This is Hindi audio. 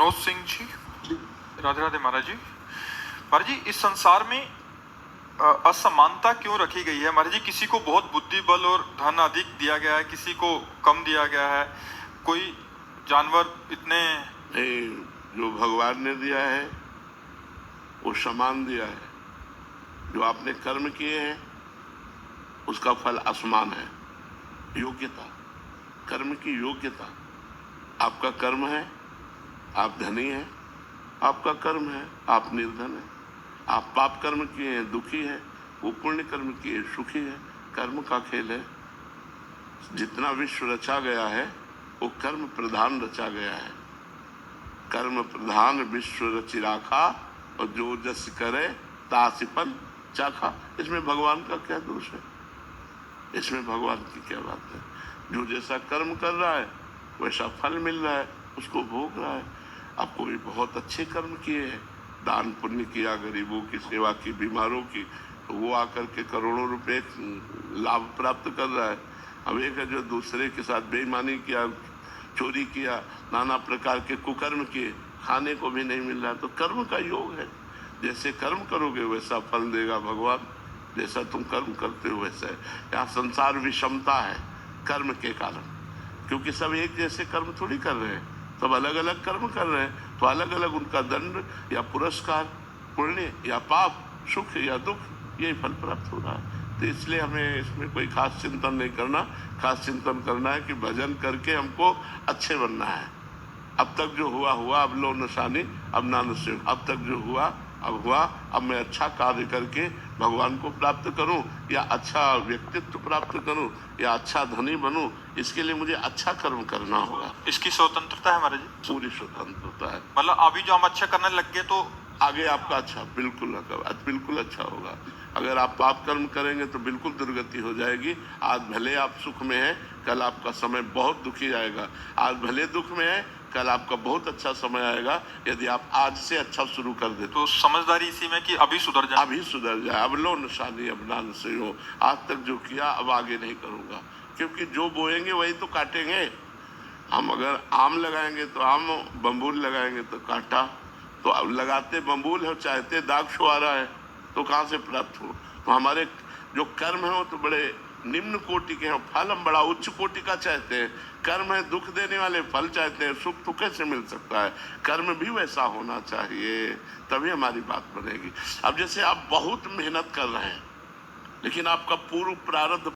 मनोज सिंह जी, राधे राधे महाराज जी। महाराज जी, इस संसार में असमानता क्यों रखी गई है महाराज जी? किसी को बहुत बुद्धि बल और धन अधिक दिया गया है, किसी को कम दिया गया है। कोई जानवर इतने नहीं, जो भगवान ने दिया है वो समान दिया है। जो आपने कर्म किए हैं उसका फल असमान है। योग्यता, कर्म की योग्यता। आपका कर्म है, आप धनी हैं। आपका कर्म है, आप निर्धन हैं। आप पाप कर्म किए हैं, दुखी हैं। वो पुण्य कर्म किए, सुखी है। कर्म का खेल है। जितना विश्व रचा गया है वो कर्म प्रधान रचा गया है। कर्म प्रधान विश्व रचि राखा, और जो जस करे तासि फल चाखा। इसमें भगवान का क्या दोष है? इसमें भगवान की क्या बात है? जो जैसा कर्म कर रहा है वैसा फल मिल रहा है, उसको भोग रहा है। अब कोई बहुत अच्छे कर्म किए हैं, दान पुण्य किया, गरीबों की सेवा की, बीमारों की, तो वो आकर के करोड़ों रुपए लाभ प्राप्त कर रहा है। अब एक है जो दूसरे के साथ बेईमानी किया, चोरी किया, नाना प्रकार के कुकर्म किए, खाने को भी नहीं मिल रहा। तो कर्म का योग है। जैसे कर्म करोगे वैसा फल देगा भगवान। जैसा तुम कर्म करते हो वैसा है। यहाँ संसार विषमता है कर्म के कारण, क्योंकि सब एक जैसे कर्म थोड़ी कर रहे हैं। सब अलग अलग कर्म कर रहे हैं, तो अलग अलग उनका दंड या पुरस्कार, पुण्य या पाप, सुख या दुख, यही फल प्राप्त हो रहा है। तो इसलिए हमें इसमें कोई खास चिंतन नहीं करना। खास चिंतन करना है कि भजन करके हमको अच्छे बनना है। अब तक जो हुआ हुआ, अब लो निशानी, अब ना नसीब। अब तक जो हुआ अब हुआ, अब मैं अच्छा कार्य करके भगवान को प्राप्त करूं, या अच्छा व्यक्तित्व प्राप्त करूं, या अच्छा धनी बनूं। इसके लिए मुझे अच्छा कर्म करना होगा। इसकी स्वतंत्रता है महाराज जी? पूरी स्वतंत्रता है। मतलब अभी जो हम अच्छा करने लग गए तो आगे आपका अच्छा बिल्कुल अच्छा होगा। अगर आप पाप कर्म करेंगे तो बिल्कुल दुर्गति हो जाएगी। आज भले आप सुख में हैं, कल आपका समय बहुत दुखी आएगा। आज भले दुख में है, कल आपका बहुत अच्छा समय आएगा, यदि आप आज से अच्छा शुरू कर दे। तो समझदारी इसी में कि अभी सुधर जाए। अभी सुधर जाए। अब लो निशानी, अब ना नसीब हो। आज तक जो किया अब आगे नहीं करूंगा, क्योंकि जो बोएंगे वही तो काटेंगे। हम अगर आम लगाएंगे तो आम, बम्बूल लगाएंगे तो कांटा। तो अब लगाते बम्बूल है, चाहते दाग छुआ रहा है, तो कहाँ से प्राप्त हो? तो हमारे जो कर्म है वो तो बड़े निम्न कोटि के हैं, फल हम बड़ा उच्च कोटि का चाहते हैं। कर्म है दुख देने वाले, फल चाहते हैं। सुख तो कैसे मिल सकता है? कर्म भी वैसा होना चाहिए, तभी हमारी बात बनेगी। अब जैसे आप बहुत मेहनत कर रहे हैं, लेकिन आपका पूर्व प्रारब्ध